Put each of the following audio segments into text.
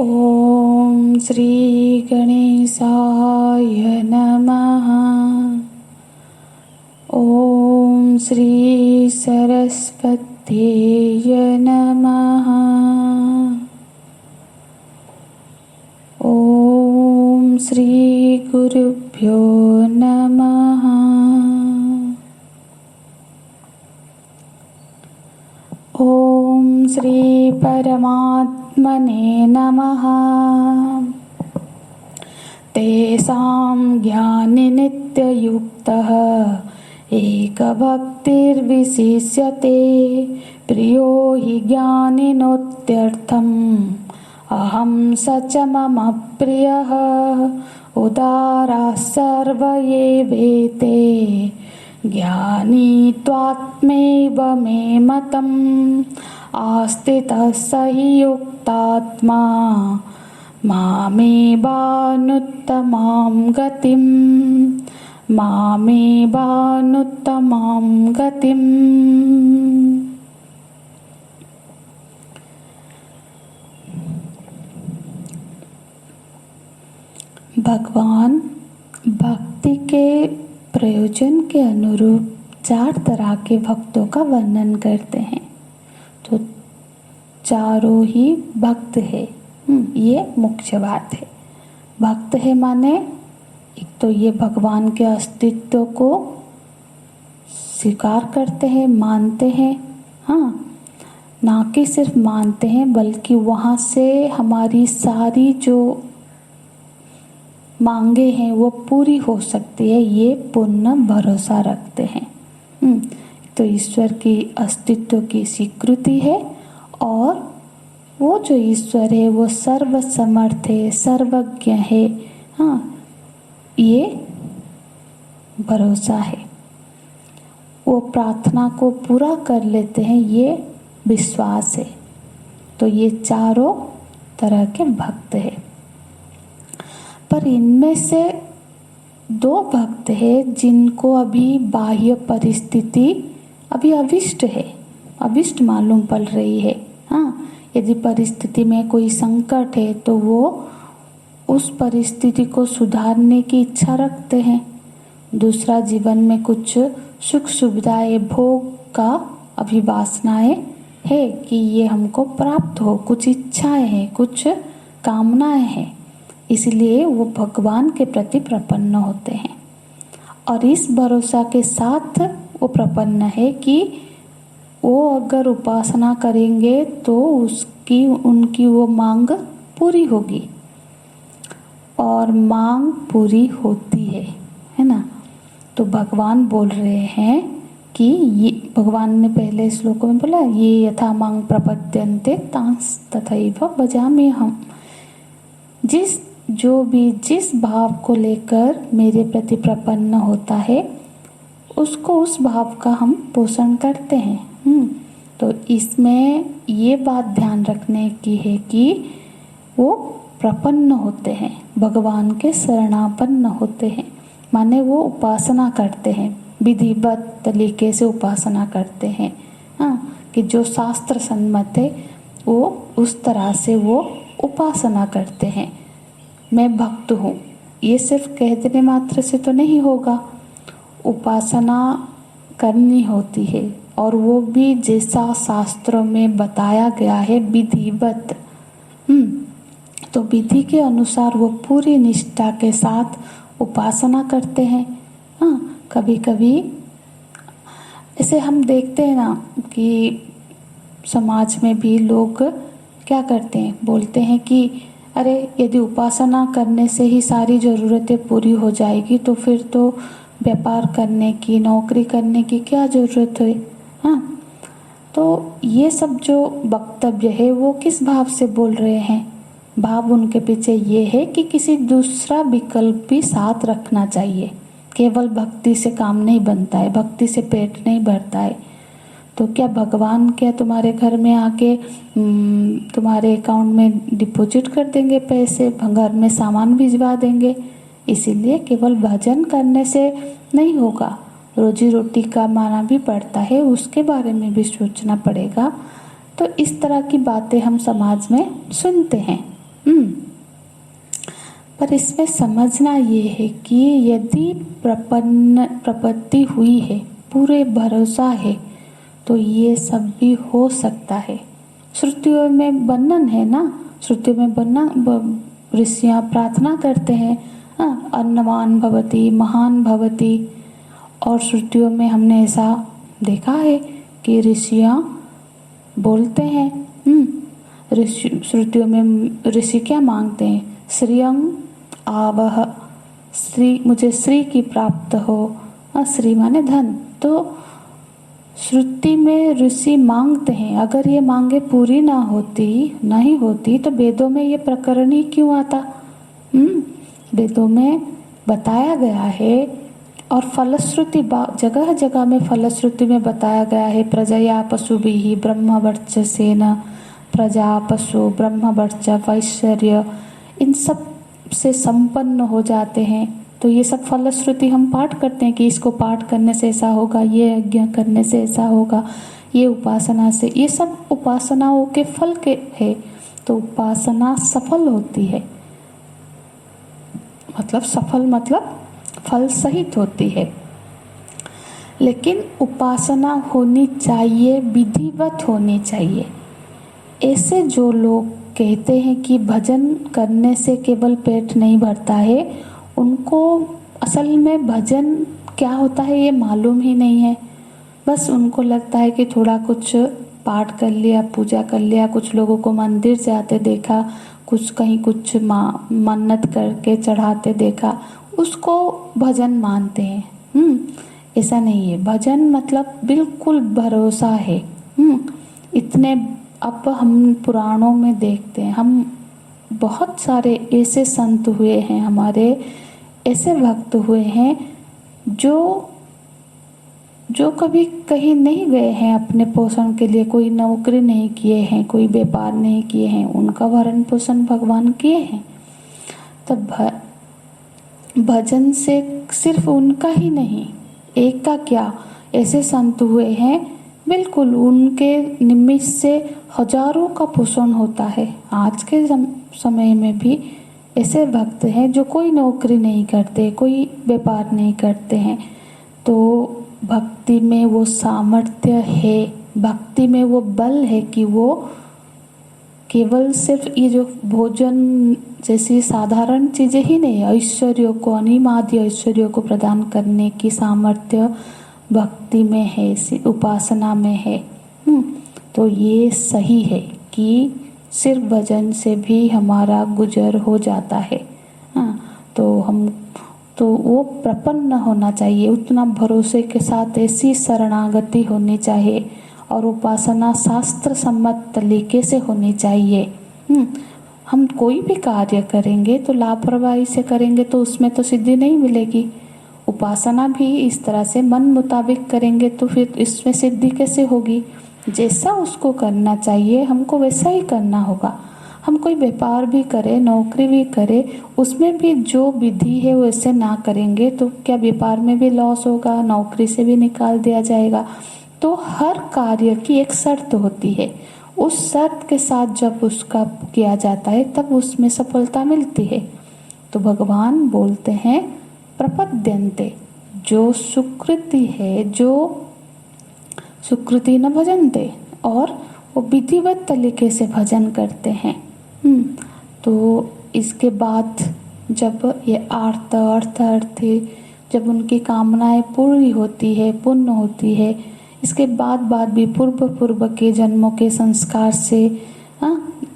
ओम श्री गणेशाय नमः। ओम श्री सरस्वत्यै नमः। ओम श्री गुरुभ्यो नमः। ओम श्री परमात्मने नमः। तेषां ज्ञाननित्ययुक्तः एकभक्तिर्विशिष्यते प्रियो हि ज्ञानिनोत्यर्थम् अहं स च मम प्रियः उदाराः सर्व एवेते ज्ञानी त्वात्मैव मे मतम् आस्थितः स हि युक्तात्मा मामेवानुत्तमां गतिम्। भगवान भक्ति के प्रयोजन के अनुरूप 4 तरह के भक्तों का वर्णन करते हैं। तो चारों ही भक्त है। ये मुख्य बात है। भक्त है माने एक तो ये भगवान के अस्तित्व को स्वीकार करते हैं, मानते हैं। ना कि सिर्फ मानते हैं बल्कि वहाँ से हमारी सारी जो मांगे हैं वो पूरी हो सकती है, ये पूर्ण भरोसा रखते हैं। तो ईश्वर की अस्तित्व की स्वीकृति है और वो जो ईश्वर है वो सर्वसमर्थ है, सर्वज्ञ है। ये भरोसा है। वो प्रार्थना को पूरा कर लेते हैं, ये विश्वास है। तो ये चारों तरह के भक्त हैं। पर इनमें से 2 भक्त हैं जिनको अभी बाह्य परिस्थिति अभी अविष्ट मालूम पड़ रही है। यदि परिस्थिति में कोई संकट है तो वो उस परिस्थिति को सुधारने की इच्छा रखते हैं। दूसरा, जीवन में कुछ सुख सुविधाएं, भोग का अभी वासनाएं है कि ये हमको प्राप्त हो, कुछ इच्छाएं हैं, कुछ कामनाएं हैं, इसलिए वो भगवान के प्रति प्रपन्न होते हैं। और इस भरोसा के साथ वो प्रपन्न है कि वो अगर उपासना करेंगे तो उनकी वो मांग पूरी होगी। और मांग पूरी होती है ना। तो भगवान बोल रहे हैं कि ये भगवान ने पहले श्लोकों में बोला, ये यथा मांग प्रपद्यन्ते तांस तथैव भजाम्यहम्। जिस भाव को लेकर मेरे प्रति प्रपन्न होता है उसको उस भाव का हम पोषण करते हैं। तो इसमें ये बात ध्यान रखने की है कि वो प्रपन्न होते हैं, भगवान के शरणापन्न होते हैं, माने वो उपासना करते हैं, विधिवत तरीके से उपासना करते हैं। कि जो शास्त्र सम्मत है वो उस तरह से वो उपासना करते हैं। मैं भक्त हूँ, ये सिर्फ कह देने मात्र से तो नहीं होगा, उपासना करनी होती है और वो भी जैसा शास्त्रों में बताया गया है, विधिवत। तो विधि के अनुसार वो पूरी निष्ठा के साथ उपासना करते हैं। कभी कभी ऐसे हम देखते हैं ना कि समाज में भी लोग क्या करते हैं, बोलते हैं कि अरे यदि उपासना करने से ही सारी ज़रूरतें पूरी हो जाएगी तो फिर तो व्यापार करने की, नौकरी करने की क्या ज़रूरत है। तो ये सब जो वक्तव्य है वो किस भाव से बोल रहे हैं? भाव उनके पीछे ये है कि किसी दूसरा विकल्प भी साथ रखना चाहिए। केवल भक्ति से काम नहीं बनता है, भक्ति से पेट नहीं भरता है। तो क्या भगवान क्या तुम्हारे घर में आके तुम्हारे अकाउंट में डिपॉजिट कर देंगे पैसे, घर में सामान भिजवा देंगे? इसीलिए केवल भजन करने से नहीं होगा, रोजी रोटी का माना भी पड़ता है, उसके बारे में भी सोचना पड़ेगा। तो इस तरह की बातें हम समाज में सुनते हैं। पर इसमें समझना ये है कि यदि प्रपत्ति हुई है, पूरे भरोसा है, तो ये सब भी हो सकता है। श्रुतियों में वर्णन है ना, श्रुतियों में वर्णन, ऋषियाँ प्रार्थना करते हैं, अन्नवान भवति महान भवति। और श्रुतियों में हमने ऐसा देखा है कि ऋषियाँ बोलते हैं, श्रुतियों में ऋषि क्या मांगते हैं, श्रियं आवह, श्री, मुझे श्री की प्राप्त हो, श्री माने धन। तो श्रुति में ऋषि मांगते हैं, अगर ये मांगे पूरी नहीं होती तो वेदों में ये प्रकरण ही क्यों आता। वेदों में बताया गया है, और फलश्रुति जगह जगह में फलश्रुति में बताया गया है, प्रजया पशुभिः ब्रह्मवर्चसेन, प्रजा पशु ब्रह्मवर्च वैश्वर्य इन सब से संपन्न हो जाते हैं। तो ये सब फलश्रुति हम पाठ करते हैं कि इसको पाठ करने से ऐसा होगा, ये यज्ञ करने से ऐसा होगा, ये उपासना से, ये सब उपासनाओं के फल के है। तो उपासना सफल होती है, मतलब सफल मतलब फल सहित होती है। लेकिन उपासना होनी चाहिए, विधिवत होनी चाहिए। ऐसे जो लोग कहते हैं कि भजन करने से केवल पेट नहीं भरता है, उनको असल में भजन क्या होता है ये मालूम ही नहीं है। बस उनको लगता है कि थोड़ा कुछ पाठ कर लिया, पूजा कर लिया, कुछ लोगों को मंदिर जाते देखा, कुछ कहीं कुछ मन्नत करके चढ़ाते देखा, उसको भजन मानते हैं। ऐसा नहीं है। भजन मतलब बिल्कुल भरोसा है। इतने अब हम पुराणों में देखते हैं, हम बहुत सारे ऐसे संत हुए हैं, हमारे ऐसे भक्त हुए हैं जो कभी कहीं नहीं गए हैं अपने पोषण के लिए, कोई नौकरी नहीं किए हैं, कोई व्यापार नहीं किए हैं, उनका भरण पोषण भगवान किए हैं। तब भजन से सिर्फ उनका ही नहीं, एक का क्या, ऐसे संत हुए हैं बिल्कुल उनके निमित्त से हजारों का पोषण होता है। आज के समय में भी ऐसे भक्त हैं जो कोई नौकरी नहीं करते, कोई व्यापार नहीं करते हैं। तो भक्ति में वो सामर्थ्य है, भक्ति में वो बल है कि वो केवल सिर्फ ये जो भोजन जैसी साधारण चीज़ें ही नहीं, ऐश्वर्यों को, अनिमादि ऐश्वर्यों को प्रदान करने की सामर्थ्य भक्ति में है, उपासना में है। तो ये सही है कि सिर्फ भजन से भी हमारा गुजर हो जाता है। तो वो प्रपन्न होना चाहिए, उतना भरोसे के साथ ऐसी शरणागति होनी चाहिए, और उपासना शास्त्र सम्मत तरीके से होनी चाहिए। हम कोई भी कार्य करेंगे तो लापरवाही से करेंगे तो उसमें तो सिद्धि नहीं मिलेगी। उपासना भी इस तरह से मन मुताबिक करेंगे तो फिर इसमें सिद्धि कैसे होगी। जैसा उसको करना चाहिए हमको वैसा ही करना होगा। हम कोई व्यापार भी करें, नौकरी भी करें, उसमें भी जो विधि है वैसे ना करेंगे तो क्या व्यापार में भी लॉस होगा, नौकरी से भी निकाल दिया जाएगा। तो हर कार्य की एक शर्त होती है, उस शर्त के साथ जब उसका किया जाता है तब उसमें सफलता मिलती है। तो भगवान बोलते हैं प्रपद्यन्ते, जो सुकृति है, जो सुकृति न भजन्ते, और वो विधिवत तरीके से भजन करते हैं। तो इसके बाद जब ये अर्थी जब उनकी कामनाएं पूरी होती है, पूर्ण होती है, इसके बाद भी पूर्व के जन्मों के संस्कार से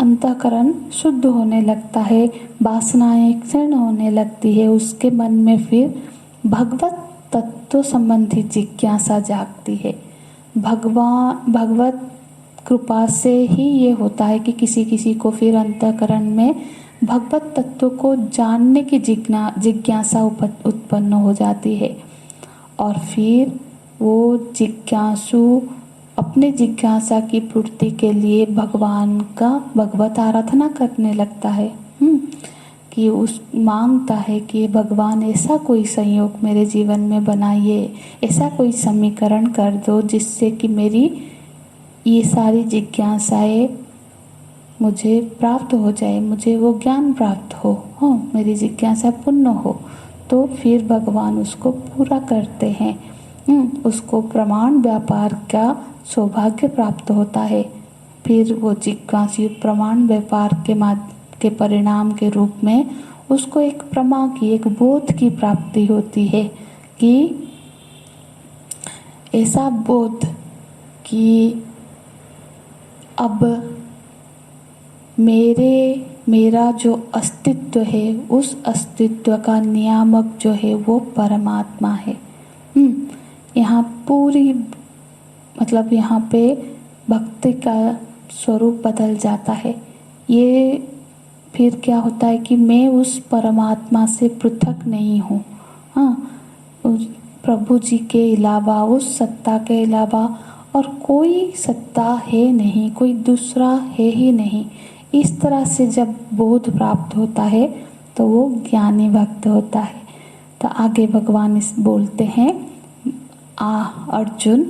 अंतःकरण शुद्ध होने लगता है, वासनाएं क्षीण होने लगती है, उसके मन में फिर भगवत तत्व संबंधी जिज्ञासा जागती है। भगवत कृपा से ही ये होता है कि किसी को फिर अंतःकरण में भगवत तत्व को जानने की जिज्ञासा उत्पन्न हो जाती है, और फिर वो जिज्ञासु अपने जिज्ञासा की पूर्ति के लिए भगवत आराधना करने लगता है। कि उस मांगता है कि भगवान ऐसा कोई संयोग मेरे जीवन में बनाइए, ऐसा कोई समीकरण कर दो जिससे कि मेरी ये सारी जिज्ञासाएं मुझे प्राप्त हो जाए, मुझे वो ज्ञान प्राप्त हो, हाँ, मेरी जिज्ञासा पूर्ण हो, तो फिर भगवान उसको पूरा करते हैं। उसको प्रमाण व्यापार का सौभाग्य प्राप्त होता है। फिर वो जिज्ञासु प्रमाण व्यापार के परिणाम के रूप में उसको एक प्रमा की, एक बोध की प्राप्ति होती है कि ऐसा बोध कि अब मेरा जो अस्तित्व है, उस अस्तित्व का नियामक जो है वो परमात्मा है। यहाँ पूरी मतलब यहाँ पे भक्ति का स्वरूप बदल जाता है। ये फिर क्या होता है कि मैं उस परमात्मा से पृथक नहीं हूँ, हाँ, उस प्रभु जी के अलावा, उस सत्ता के अलावा और कोई सत्ता है नहीं, कोई दूसरा है ही नहीं। इस तरह से जब बोध प्राप्त होता है तो वो ज्ञानी भक्त होता है। तो आगे भगवान इस बोलते हैं, अर्जुन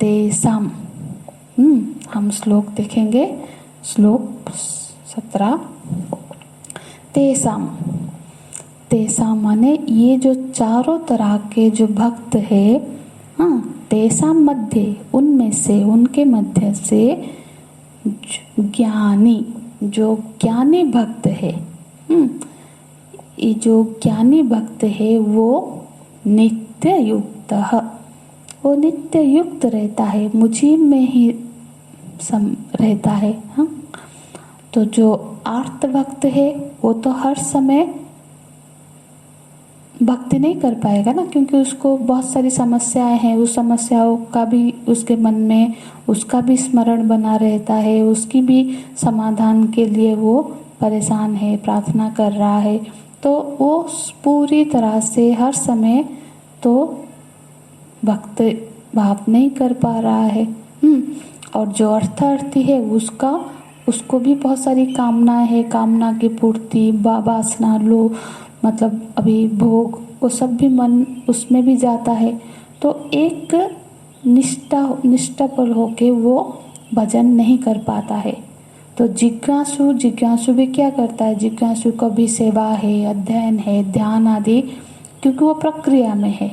तेसाम। हम श्लोक देखेंगे, श्लोक 17। तेसाम, तेसाम माने ये जो चारों तरह के जो भक्त है, हाँ, तेसाम मध्य, उनमें से, उनके मध्य से ज्ञानी, जो ज्ञानी भक्त है, ये जो ज्ञानी भक्त है वो नित्य युक्त, वो नित्य युक्त रहता है, मुझी में ही रहता है, हाँ। तो जो आर्त भक्त है वो तो हर समय भक्ति नहीं कर पाएगा ना, क्योंकि उसको बहुत सारी समस्याएं हैं, उस समस्याओं का भी उसके मन में उसका भी स्मरण बना रहता है, उसकी भी समाधान के लिए वो परेशान है, प्रार्थना कर रहा है। तो वो पूरी तरह से हर समय तो भक्त भाव नहीं कर पा रहा है। और जो अर्थार्थी है उसको भी बहुत सारी कामनाएं है, कामना की पूर्ति, वासना, लो मतलब अभी भोग, वो सब भी मन उसमें भी जाता है। तो एक निष्ठा पर होके वो भजन नहीं कर पाता है। तो जिज्ञासु भी क्या करता है, जिज्ञासु को भी सेवा है, अध्ययन है, ध्यान आदि, क्योंकि वो प्रक्रिया में है,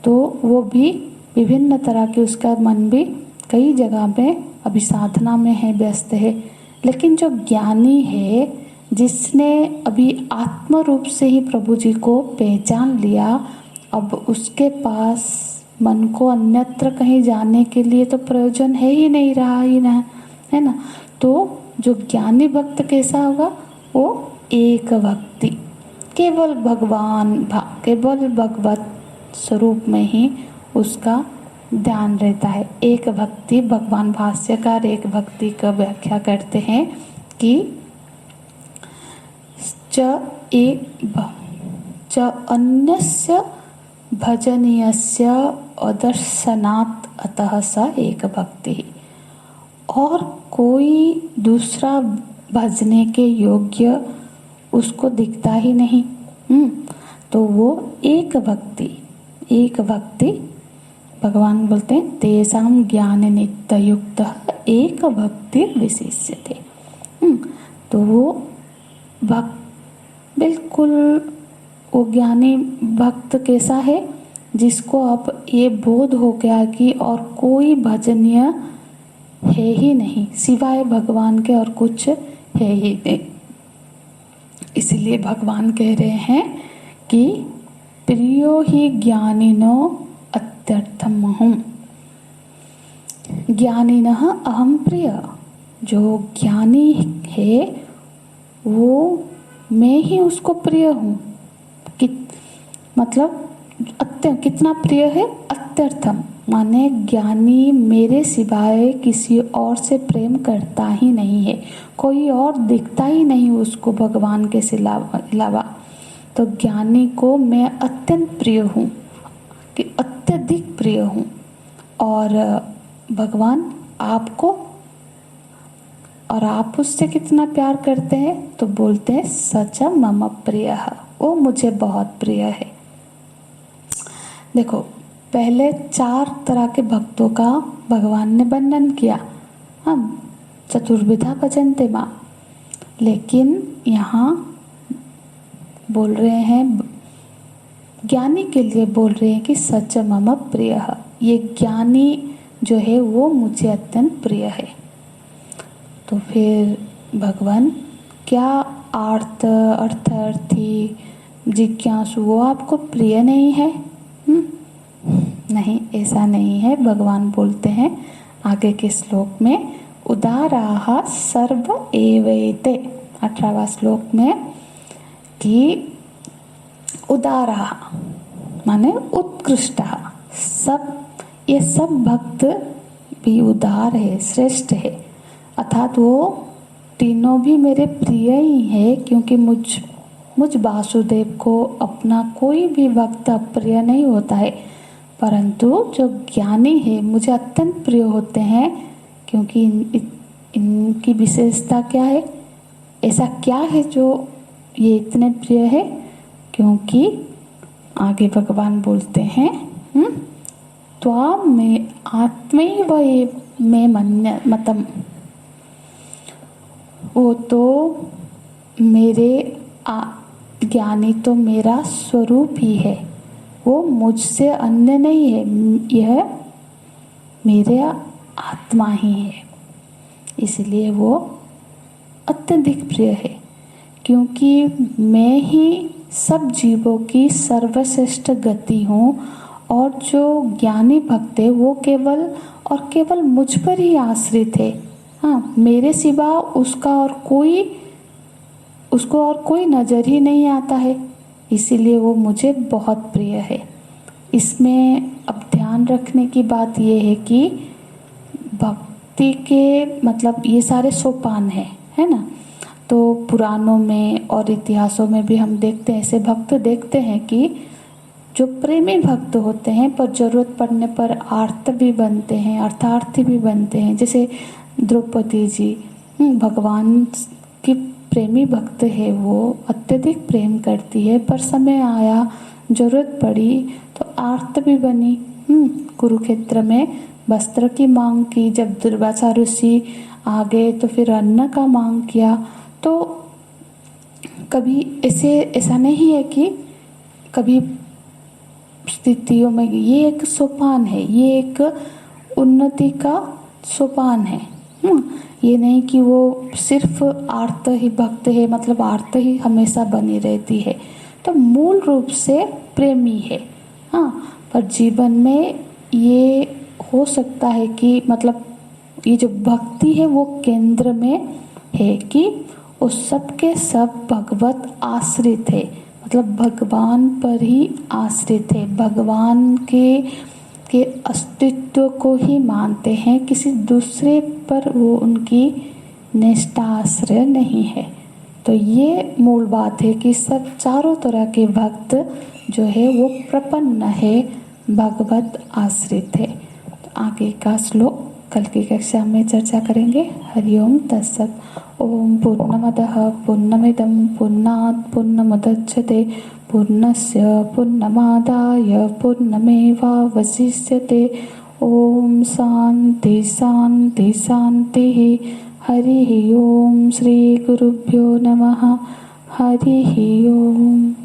तो वो भी विभिन्न तरह के, उसका मन भी कई जगह पे अभी साधना में है, व्यस्त है। लेकिन जो ज्ञानी है, जिसने अभी आत्म रूप से ही प्रभु जी को पहचान लिया, अब उसके पास मन को अन्यत्र कहीं जाने के लिए तो प्रयोजन है ही नहीं रहा ही ना, है ना। तो जो ज्ञानी भक्त कैसा होगा, वो एक भक्ति, केवल केवल भगवत स्वरूप में ही उसका ध्यान रहता है। एक भक्ति, भगवान भाष्यकार एक भक्ति का व्याख्या करते हैं कि च अन्यस्य भजनीयस्य अदर्शनात् अतः स एक भक्ति, और कोई दूसरा भजने के योग्य उसको दिखता ही नहीं, तो वो एक भक्ति भगवान बोलते हैं तेषां ज्ञान नित्य युक्त एक भक्ति विशिष्यते। तो वो भक्त बिल्कुल, वो ज्ञानी भक्त कैसा है, जिसको अब ये बोध हो गया कि और कोई भजनीय है ही नहीं सिवाय भगवान के, और कुछ है ही नहीं। इसलिए भगवान कह रहे हैं कि प्रियो ही ज्ञानिनो अत्यर्थमहं, ज्ञानिनः अहम प्रिय। जो ज्ञानी है वो मैं ही उसको प्रिय हूँ। मतलब कितना प्रिय है, अत्यर्थम माने ज्ञानी मेरे सिवाय किसी और से प्रेम करता ही नहीं है, कोई और दिखता ही नहीं उसको भगवान के अलावा। तो ज्ञानी को मैं अत्यंत प्रिय हूँ, कि अत्यधिक प्रिय हूँ। और भगवान आपको, और आप उससे कितना प्यार करते हैं, तो बोलते हैं सच मम प्रिय, वो मुझे बहुत प्रिय है। देखो, पहले 4 तरह के भक्तों का भगवान ने वर्णन किया। हम चतुर्विधा भजन्ते मां, लेकिन यहाँ बोल रहे हैं, ज्ञानी के लिए बोल रहे हैं कि सच मम प्रिय, ये ज्ञानी जो है वो मुझे अत्यंत प्रिय है। तो फिर भगवान क्या अर्थी जिज्ञासु वो आपको प्रिय नहीं है? नहीं, ऐसा नहीं है। भगवान बोलते हैं आगे के श्लोक में, उदाराः सर्व एवैते, 18वां श्लोक में, कि उदाराः माने उत्कृष्ट, सब ये सब भक्त भी उदार है, श्रेष्ठ है, अर्थात वो तीनों भी मेरे प्रिय ही है, क्योंकि मुझ वासुदेव को अपना कोई भी भक्त अप्रिय नहीं होता है। परंतु जो ज्ञानी है मुझे अत्यंत प्रिय होते हैं, क्योंकि इनकी विशेषता क्या है, ऐसा क्या है जो ये इतने प्रिय है? क्योंकि आगे भगवान बोलते हैं, त्वां में आत्मैव मे मन्य मतम, वो तो मेरे ज्ञानी तो मेरा स्वरूप ही है, वो मुझसे अन्य नहीं है, यह मेरे आत्मा ही है, इसलिए वो अत्यधिक प्रिय है। क्योंकि मैं ही सब जीवों की सर्वश्रेष्ठ गति हूँ, और जो ज्ञानी भक्त है वो केवल और केवल मुझ पर ही आश्रित है। हाँ, मेरे सिवा उसको और कोई नज़र ही नहीं आता है, इसीलिए वो मुझे बहुत प्रिय है। इसमें अब ध्यान रखने की बात ये है कि भक्ति के मतलब ये सारे सोपान है ना। तो पुराणों में और इतिहासों में भी हम देखते हैं, ऐसे भक्त देखते हैं कि जो प्रेमी भक्त होते हैं पर जरूरत पड़ने पर आर्त भी बनते हैं, अर्थार्थी भी बनते हैं। जैसे द्रौपदी जी भगवान की प्रेमी भक्त है, वो अत्यधिक प्रेम करती है, पर समय आया, जरूरत पड़ी तो आर्त भी बनी। कुरुक्षेत्र में वस्त्र की मांग की, जब दुर्वासा ऋषि आ गए तो फिर अन्न का मांग किया। तो कभी ऐसा नहीं है कि कभी स्थितियों में ये एक सोपान है, ये एक उन्नति का सोपान है। ये नहीं कि वो सिर्फ आर्त ही भक्त है, मतलब आर्त ही हमेशा बनी रहती है। तो मूल रूप से प्रेमी है। हाँ, पर जीवन में ये हो सकता है कि मतलब ये जो भक्ति है वो केंद्र में है, कि वो सब के सब भगवत आश्रित है, मतलब भगवान पर ही आश्रित है, भगवान के अस्तित्व को ही मानते हैं, किसी दूसरे पर वो उनकी निष्ठा आश्रय नहीं है। तो ये मूल बात है कि सब चारों तरह के भक्त जो है वो प्रपन्न है, भगवत आश्रित है। तो आगे का श्लोक कल की कक्षा में चर्चा करेंगे। हरिओम तत्सत। ओम पूर्णमदः पूर्णमिदं पूर्णात् पूर्णमुदच्यते पूर्णस्य पूर्णमादाय पूर्णमेवावशिष्यते। ओम शांति शांति शांति। हरि ओम। श्री गुरुभ्यो नमः। हरि ओम।